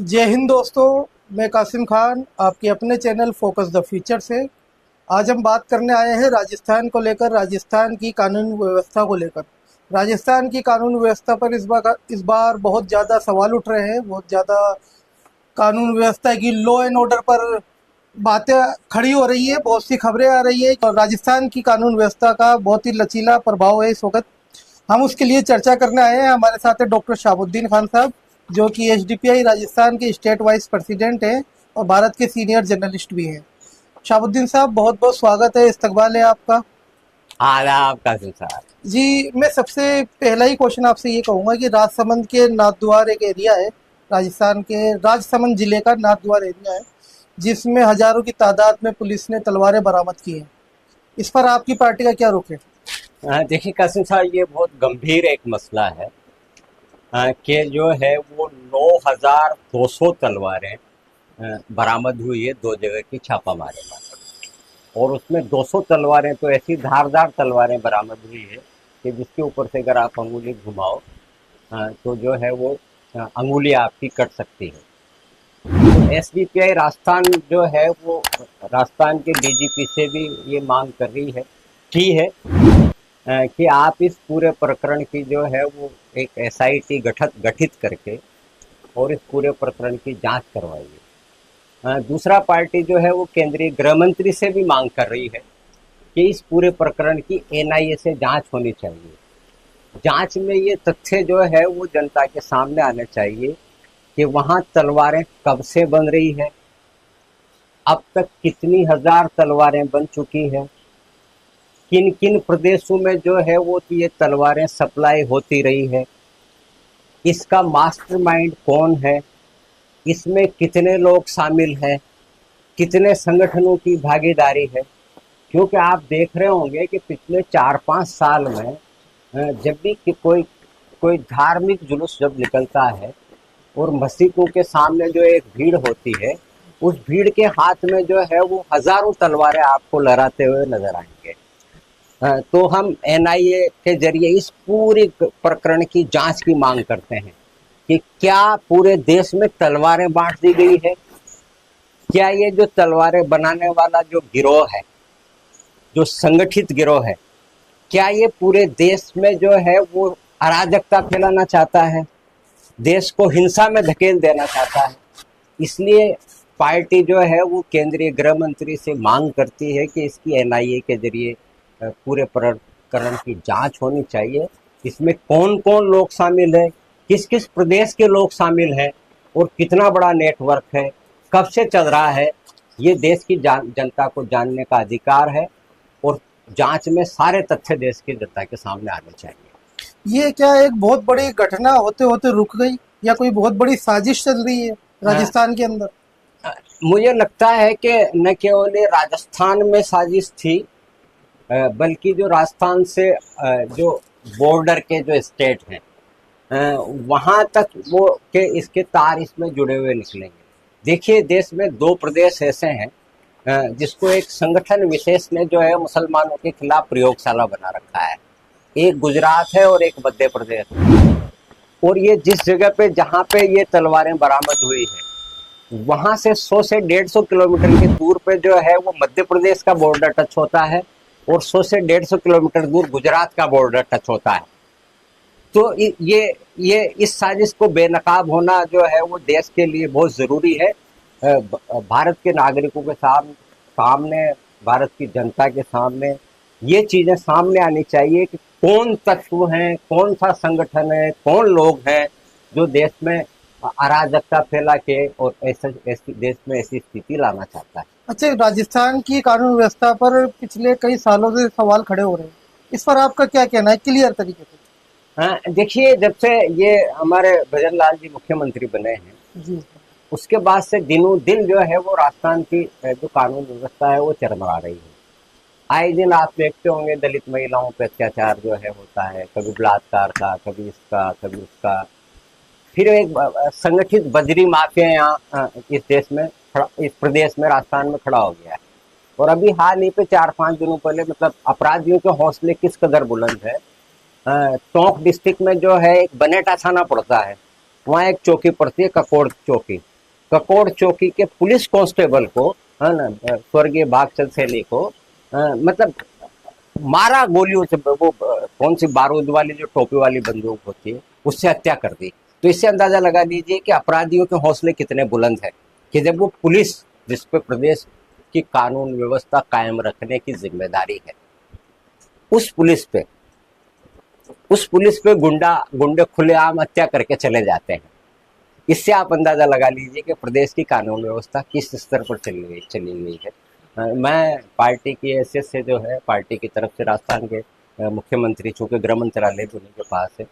जय हिंद दोस्तों। मैं कासिम खान आपके अपने चैनल फोकस द फ्यूचर से। आज हम बात करने आए हैं राजस्थान को लेकर, राजस्थान की कानून व्यवस्था को लेकर। राजस्थान की कानून व्यवस्था पर इस बार बहुत ज़्यादा सवाल उठ रहे हैं। बहुत ज़्यादा कानून व्यवस्था की, लॉ एंड ऑर्डर पर बातें खड़ी हो रही है। बहुत सी खबरें आ रही है और राजस्थान की कानून व्यवस्था का बहुत ही लचीला प्रभाव है इस वक्त। हम उसके लिए चर्चा करने आए हैं। हमारे साथ है डॉक्टर शाहबुद्दीन खान साहब, जो कि एसडीपीआई राजस्थान के स्टेट वाइस प्रेसिडेंट हैं और भारत के सीनियर जर्नलिस्ट भी हैं। शाहबुद्दीन साहब, बहुत बहुत स्वागत है, इस्तकबाल है आपका। आदाब कासिम साहब। जी, मैं सबसे पहला ही क्वेश्चन आपसे ये कहूँगा कि राजसमंद के नाथद्वार एक एरिया है, राजस्थान के राजसमंद जिले का नाथद्वार एरिया है, जिसमें हजारों की तादाद में पुलिस ने तलवारें बरामद की हैं। इस पर आपकी पार्टी का क्या रुख है? देखिए कासिम साहब, ये बहुत गंभीर एक मसला है कि जो है वो 9,200 तलवारें बरामद हुई है दो जगह की छापामारी में। और उसमें 200 तलवारें तो ऐसी धारदार तलवारें बरामद हुई है कि जिसके ऊपर से अगर आप अंगुली घुमाओ तो जो है वो अंगुली आपकी कट सकती है। तो एसडीपीआई राजस्थान जो है वो राजस्थान के डीजीपी से भी ये मांग कर रही है कि आप इस पूरे प्रकरण की जो है वो एक एसआईटी गठित करके और इस पूरे प्रकरण की जांच करवाइए। दूसरा पार्टी जो है वो केंद्रीय गृह मंत्री से भी मांग कर रही है कि इस पूरे प्रकरण की एनआईए से जांच होनी चाहिए। जांच में ये तथ्य जो है वो जनता के सामने आने चाहिए कि वहां तलवारें कब से बन रही है, अब तक कितनी हजार तलवारें बन चुकी है, किन किन प्रदेशों में जो है वो ये तलवारें सप्लाई होती रही है, इसका मास्टरमाइंड कौन है, इसमें कितने लोग शामिल हैं, कितने संगठनों की भागीदारी है। क्योंकि आप देख रहे होंगे कि पिछले 4-5 साल में जब भी कोई कोई धार्मिक जुलूस जब निकलता है और मस्जिदों के सामने जो एक भीड़ होती है, उस भीड़ के हाथ में जो है वो हजारों तलवारें आपको लहराते हुए नजर आएंगे। तो हम एनआईए के जरिए इस पूरे प्रकरण की जांच की मांग करते हैं कि क्या पूरे देश में तलवारें बांट दी गई है, क्या ये जो तलवारें बनाने वाला जो गिरोह है, जो संगठित गिरोह है, क्या ये पूरे देश में जो है वो अराजकता फैलाना चाहता है, देश को हिंसा में धकेल देना चाहता है। इसलिए पार्टी जो है वो केंद्रीय गृह मंत्री से मांग करती है कि इसकी एनआईए के जरिए पूरे प्रकरण की जांच होनी चाहिए। इसमें कौन कौन लोग शामिल है, किस किस प्रदेश के लोग शामिल हैं और कितना बड़ा नेटवर्क है, कब से चल रहा है, ये देश की जनता को जानने का अधिकार है और जांच में सारे तथ्य देश की जनता के सामने आने चाहिए। ये क्या एक बहुत बड़ी घटना होते होते रुक गई, या कोई बहुत बड़ी साजिश चल रही है राजस्थान के अंदर? मुझे लगता है कि न केवल ये राजस्थान में साजिश थी, बल्कि जो राजस्थान से जो बॉर्डर के जो स्टेट हैं वहां तक वो के इसके तार इसमें जुड़े हुए निकलेंगे। देखिए, देश में 2 प्रदेश ऐसे हैं जिसको एक संगठन विशेष ने जो है मुसलमानों के खिलाफ प्रयोगशाला बना रखा है। एक गुजरात है और एक मध्य प्रदेश है। और ये जिस जगह पे जहाँ पे ये तलवारें बरामद हुई है, वहां से 100 से 150 किलोमीटर के दूर पे जो है वो मध्य प्रदेश का बॉर्डर टच होता है और 100 से 150 किलोमीटर दूर गुजरात का बॉर्डर टच होता है। तो ये इस साजिश को बेनकाब होना जो है वो देश के लिए बहुत जरूरी है। भारत के नागरिकों के सामने, भारत की जनता के सामने ये चीजें सामने आनी चाहिए कि कौन तत्व हैं, कौन सा संगठन है, कौन लोग हैं जो देश में अराजकता फैला के और ऐसी देश में ऐसी स्थिति लाना चाहता है। अच्छा, राजस्थान की कानून व्यवस्था पर पिछले कई सालों से सवाल खड़े हो रहे हैं। इस पर आपका क्या कहना है, क्लियर तरीके से? हाँ, देखिए, जब से ये हमारे भजन लाल जी मुख्यमंत्री बने हैं जी। उसके बाद से दिनों दिन जो है वो राजस्थान की जो कानून व्यवस्था है वो चरमरा रही है। आए दिन आप देखते होंगे दलित महिलाओं पर अत्याचार जो है होता है, कभी बलात्कार का, कभी इसका, कभी उसका। फिर एक संगठित बजरी माफिया यहाँ इस देश में इस प्रदेश में राजस्थान में खड़ा हो गया है। और अभी हाल ही पे 4-5 दिनों पहले मतलब अपराधियों के हौसले किस कदर बुलंद है। टोंक डिस्ट्रिक्ट में जो है एक बनेटा थाना पड़ता है, वहाँ एक चौकी पड़ती है, ककोड़ चौकी। ककोड़ चौकी के पुलिस कांस्टेबल को, है ना, स्वर्गीय भागचंद सैनी को मतलब मारा गोलियों से, वो कौन सी बारूद वाली जो टोपी वाली बंदूक होती है उससे हत्या कर दी। तो इससे अंदाजा लगा लीजिए कि अपराधियों के हौसले कितने बुलंद हैं कि जब वो पुलिस, जिस पे प्रदेश की कानून व्यवस्था कायम रखने की जिम्मेदारी है, उस पुलिस पे गुंडे खुलेआम हत्या करके चले जाते हैं। इससे आप अंदाजा लगा लीजिए कि प्रदेश की कानून व्यवस्था किस स्तर पर चली हुई है। मैं पार्टी की हैसियत से जो है, पार्टी की तरफ से राजस्थान के मुख्यमंत्री, चूंकि गृह मंत्रालय भी उनके पास है,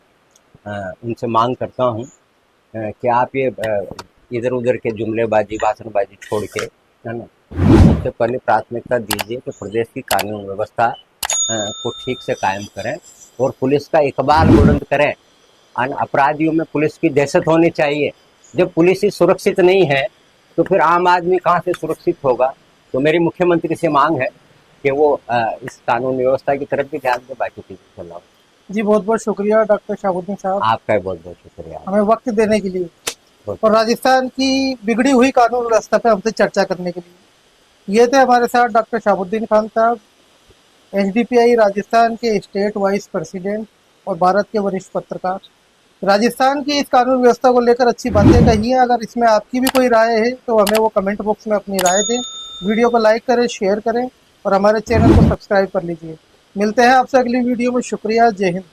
उनसे मांग करता हूं कि आप ये इधर उधर के जुमलेबाजी, भाषणबाजी छोड़ के, है ना, सबसे पहले प्राथमिकता दीजिए कि प्रदेश की कानून व्यवस्था को ठीक से कायम करें और पुलिस का इकबाल बुलंद करें। अपराधियों में पुलिस की दहशत होनी चाहिए। जब पुलिस ही सुरक्षित नहीं है तो फिर आम आदमी कहाँ से सुरक्षित होगा। तो मेरी मुख्यमंत्री से मांग है कि वो इस कानून व्यवस्था की तरफ भी ध्यान दे। बाकी चीजें चलाओ। जी बहुत बहुत शुक्रिया डॉक्टर शहाबुद्दीन साहब, आपका बहुत बहुत शुक्रिया हमें वक्त देने के लिए और राजस्थान की बिगड़ी हुई कानून व्यवस्था पे हमसे चर्चा करने के लिए। ये थे हमारे साथ डॉक्टर शहाबुद्दीन खान साहब, एसडीपीआई राजस्थान के स्टेट वाइस प्रेसिडेंट और भारत के वरिष्ठ पत्रकार। राजस्थान की इस कानून व्यवस्था को लेकर अच्छी बातें कही हैं। अगर इसमें आपकी भी कोई राय है तो हमें वो कमेंट बॉक्स में अपनी राय दें। वीडियो को लाइक करें, शेयर करें और हमारे चैनल को सब्सक्राइब कर लीजिए। मिलते हैं आपसे अगली वीडियो में। शुक्रिया। जय हिंद।